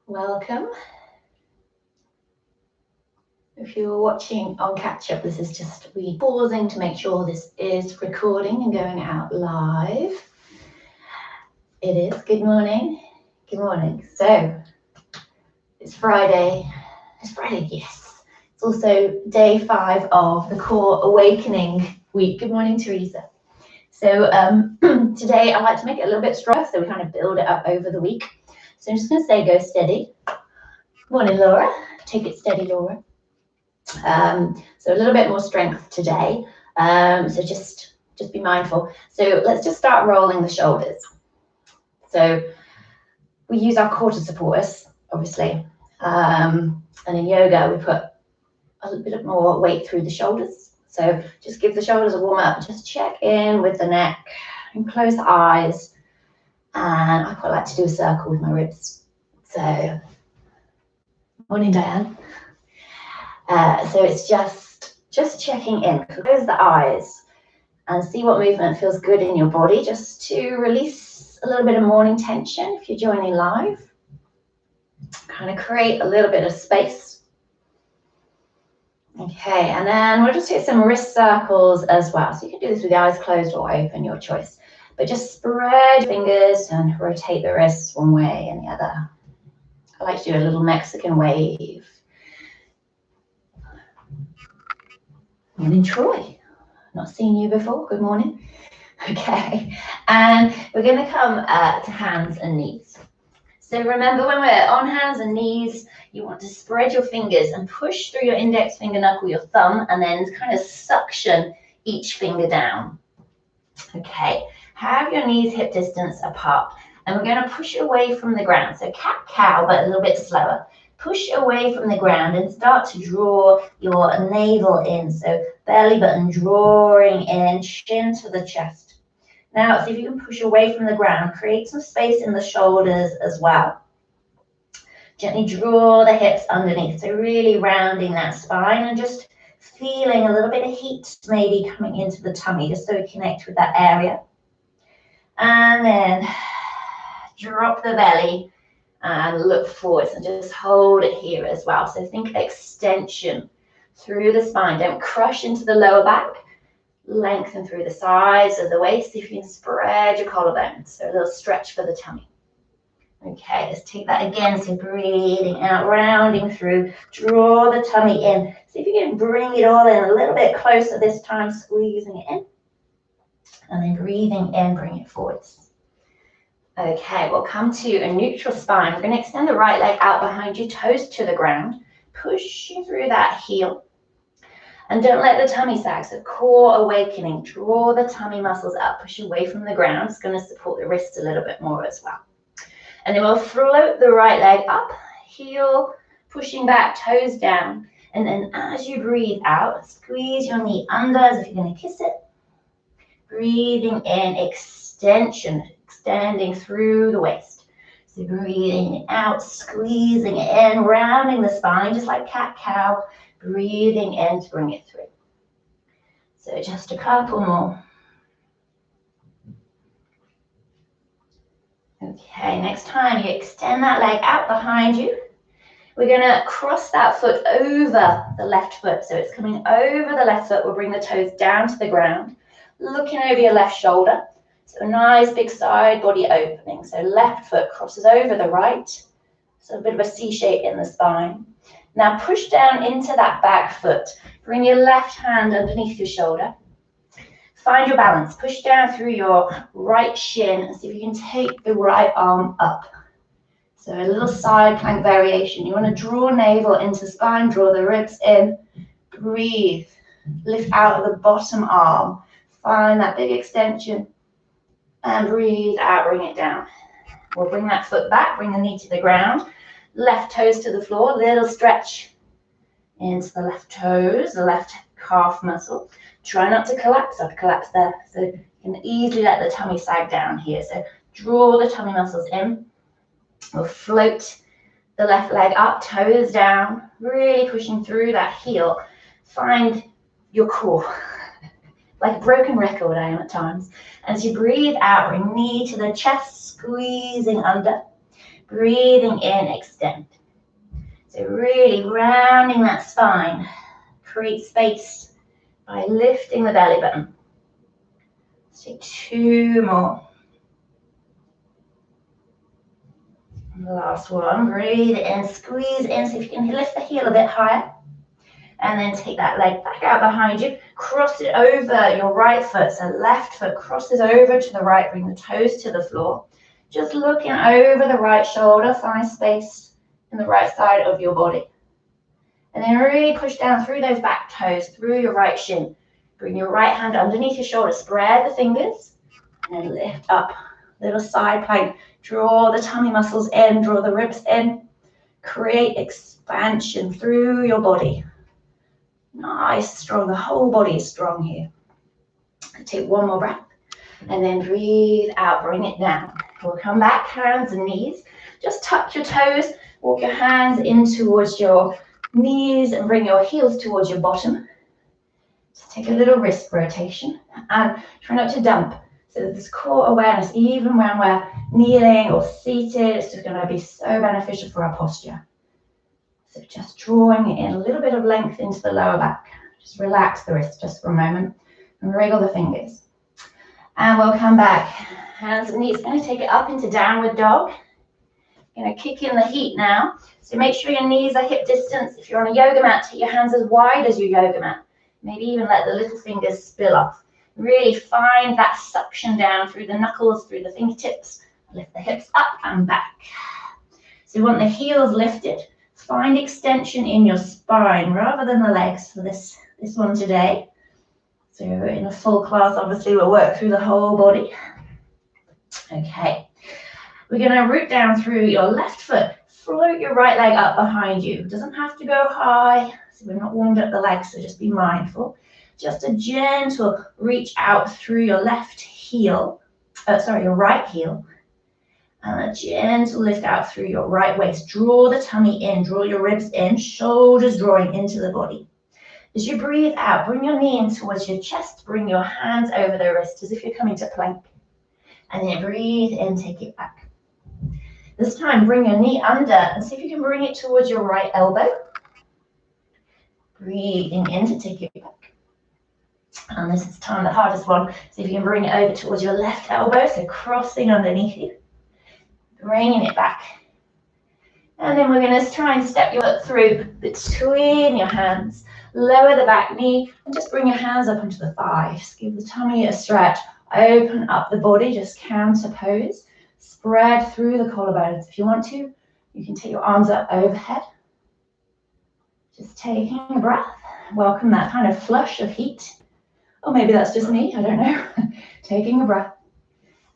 welcome. If you're watching on catch up, this is just me pausing to make sure this is recording and going out live. It is. Good morning. Good morning. So it's Friday. It's Friday, yes. It's also day 5 of the Core Awakening week. Good morning, Teresa. So today I like to make it a little bit stronger, so we kind of build it up over the week. So I'm just going to say go steady. Morning, Laura. Take it steady, Laura. So a little bit more strength today. So just be mindful. So let's just start rolling the shoulders. So we use our core to support us, obviously. And in yoga, we put a little bit more weight through the shoulders. So just give the shoulders a warm up. Just check in with the neck and close the eyes. And I quite like to do a circle with my ribs. So, morning, Diane. So it's just checking in. Close the eyes and see what movement feels good in your body, just to release a little bit of morning tension if you're joining live. Kind of create a little bit of space. Okay, and then we'll just hit some wrist circles as well. So you can do this with the eyes closed or open, your choice. But just spread your fingers and rotate the wrists one way and the other. I like to do a little Mexican wave. Morning, Troy. Not seen you before. Good morning. Okay, and we're going to come to hands and knees. So remember, when we're on hands and knees, you want to spread your fingers and push through your index finger, knuckle, your thumb, and then kind of suction each finger down. Okay, have your knees hip distance apart, and we're going to push away from the ground. So cat-cow, but a little bit slower. Push away from the ground and start to draw your navel in. So belly button drawing in, chin to the chest. Now, see if you can push away from the ground. Create some space in the shoulders as well. Gently draw the hips underneath. So really rounding that spine and just feeling a little bit of heat maybe coming into the tummy, just so we connect with that area. And then drop the belly and look forwards and just hold it here as well. So think extension through the spine. Don't crush into the lower back. Lengthen through the sides of the waist. See if you can spread your collarbones. So a little stretch for the tummy. Okay, let's take that again. So breathing out, rounding through. Draw the tummy in. See if you can bring it all in a little bit closer this time, squeezing it in. And then breathing in, bring it forwards. Okay, we'll come to a neutral spine. We're going to extend the right leg out behind you, toes to the ground. Pushing through that heel. And don't let the tummy sag. So core awakening. Draw the tummy muscles up. Push away from the ground. It's going to support the wrists a little bit more as well. And then we'll float the right leg up. Heel pushing back, toes down. And then as you breathe out, squeeze your knee under as if you're going to kiss it. Breathing in, extension. Extending through the waist. So breathing out, squeezing it in, rounding the spine, just like cat-cow. Breathing in to bring it through. So just a couple more. Okay, next time you extend that leg out behind you. We're going to cross that foot over the left foot. So it's coming over the left foot. We'll bring the toes down to the ground, looking over your left shoulder. So a nice big side body opening. So left foot crosses over the right. So a bit of a C shape in the spine. Now push down into that back foot. Bring your left hand underneath your shoulder. Find your balance. Push down through your right shin and see if you can take the right arm up. So a little side plank variation. You want to draw navel into spine, draw the ribs in. Breathe. Lift out of the bottom arm. Find that big extension. And breathe out, bring it down. We'll bring that foot back, bring the knee to the ground. Left toes to the floor, little stretch into the left toes, the left calf muscle. Try not to collapse. I've collapsed there. So you can easily let the tummy sag down here. So draw the tummy muscles in. We'll float the left leg up, toes down, really pushing through that heel. Find your core. Like a broken record I am at times. As you breathe out, bring knee to the chest, squeezing under. Breathing in, extend. So really rounding that spine. Create space by lifting the belly button. Let's take 2 more. And the last one, breathe in, squeeze in, see if you can lift the heel a bit higher. And then take that leg back out behind you, cross it over your right foot, so left foot crosses over to the right, bring the toes to the floor. Just looking over the right shoulder, find space in the right side of your body. And then really push down through those back toes, through your right shin. Bring your right hand underneath your shoulder, spread the fingers, and then lift up. Little side plank. Draw the tummy muscles in, draw the ribs in. Create expansion through your body. Nice, strong. The whole body is strong here. Take 1 more breath. And then breathe out, bring it down. We'll come back, hands and knees. Just touch your toes. Walk your hands in towards your knees and bring your heels towards your bottom. Just take a little wrist rotation and try not to dump. So that this core awareness, even when we're kneeling or seated, it's just going to be so beneficial for our posture. So just drawing in a little bit of length into the lower back. Just relax the wrist just for a moment and wriggle the fingers. And we'll come back. Hands and knees. Going to take it up into downward dog. Going to kick in the heat now. So make sure your knees are hip distance. If you're on a yoga mat, take your hands as wide as your yoga mat. Maybe even let the little fingers spill off. Really find that suction down through the knuckles, through the fingertips. Lift the hips up and back. So you want the heels lifted. Find extension in your spine rather than the legs for this one today. So in a full class, obviously, we'll work through the whole body. Okay. We're going to root down through your left foot. Float your right leg up behind you. It doesn't have to go high. So we've not warmed up the legs, so just be mindful. Just a gentle reach out through your left heel. Your right heel. And a gentle lift out through your right waist. Draw the tummy in, draw your ribs in, shoulders drawing into the body. As you breathe out, bring your knee in towards your chest, bring your hands over the wrist as if you're coming to plank. And then breathe in, take it back. This time, bring your knee under and see if you can bring it towards your right elbow. Breathing in to take it back. And this is time the hardest one. See if you can bring it over towards your left elbow, so crossing underneath you. Bringing it back. And then we're going to try and step your foot through between your hands. Lower the back knee and just bring your hands up onto the thighs. Give the tummy a stretch. Open up the body, just counter pose. Spread through the collarbones. If you want to, you can take your arms up overhead. Just taking a breath. Welcome that kind of flush of heat. Or maybe that's just me, I don't know. Taking a breath.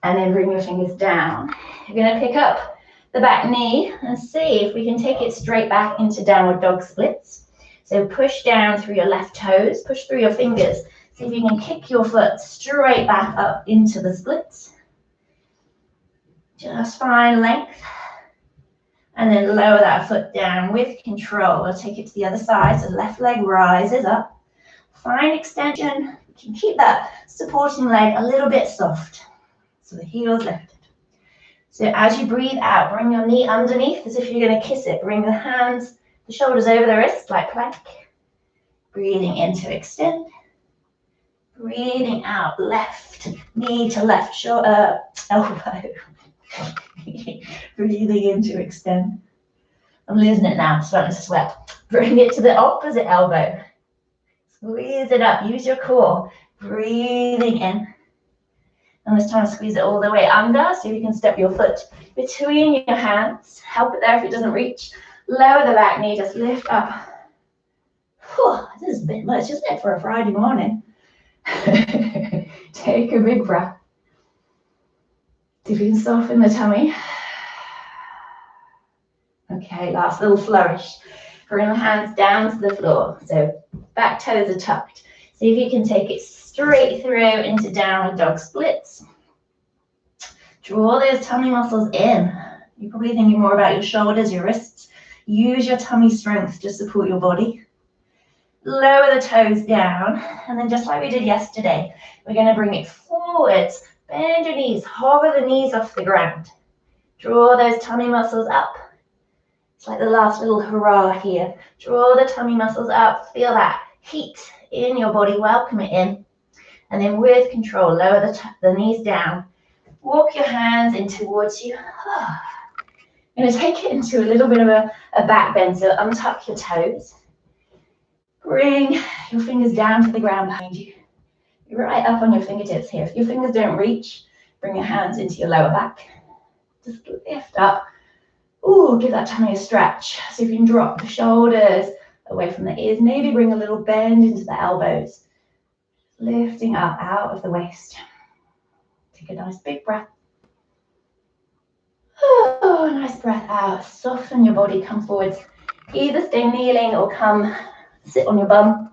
And then bring your fingers down. You're going to pick up the back knee and see if we can take it straight back into downward dog splits. So push down through your left toes, push through your fingers. See if you can kick your foot straight back up into the splits. Just find length. And then lower that foot down with control. We'll take it to the other side. So left leg rises up. Find extension. You can keep that supporting leg a little bit soft. So the heel's lifted. So as you breathe out, bring your knee underneath as if you're going to kiss it. Bring the hands, the shoulders over the wrist like plank. Breathing in to extend. Breathing out, left knee to left shoulder, elbow. Breathing in to extend. I'm losing it now, I'm starting to sweat. Bring it to the opposite elbow. Squeeze it up, use your core. Breathing in. And this time squeeze it all the way under, so you can step your foot between your hands. Help it there if it doesn't reach. Lower the back knee, just lift up. Whew, this is a bit much, isn't it, for a Friday morning? Take a big breath. See if you can soften the tummy. Okay, last little flourish. Bring the hands down to the floor. So back toes are tucked. See if you can take it straight through into downward dog splits. Draw those tummy muscles in. You're probably thinking more about your shoulders, your wrists. Use your tummy strength to support your body. Lower the toes down. And then just like we did yesterday, we're going to bring it forwards. Bend your knees. Hover the knees off the ground. Draw those tummy muscles up. It's like the last little hurrah here. Draw the tummy muscles up. Feel that heat in your body. Welcome it in. And then with control, lower the knees down. Walk your hands in towards you. I'm going to take it into a little bit of a back bend. So untuck your toes. Bring your fingers down to the ground behind you. Right up on your fingertips here. If your fingers don't reach, bring your hands into your lower back. Just lift up. Ooh, give that tummy a stretch. So if you can drop the shoulders away from the ears, maybe bring a little bend into the elbows. Lifting up out of the waist. Take a nice big breath. Oh, nice breath out. Soften your body, come forwards. Either stay kneeling or come sit on your bum.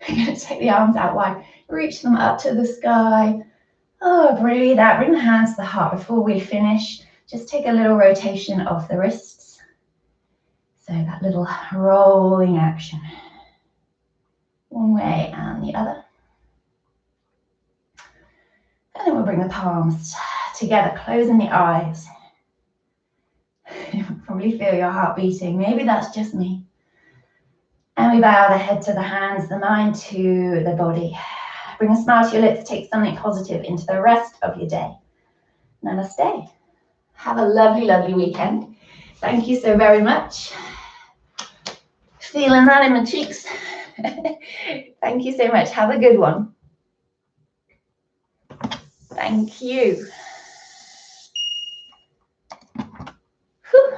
I'm going to take the arms out wide. Reach them up to the sky. Oh, breathe out. Bring the hands to the heart. Before we finish, just take a little rotation of the wrists. So that little rolling action. One way and the other. And then we'll bring the palms together, closing the eyes. You probably feel your heart beating. Maybe that's just me. And we bow the head to the hands, the mind to the body. Bring a smile to your lips. Take something positive into the rest of your day. Namaste. Have a lovely, lovely weekend. Thank you so very much. Feeling that in my cheeks. Thank you so much. Have a good one. Thank you.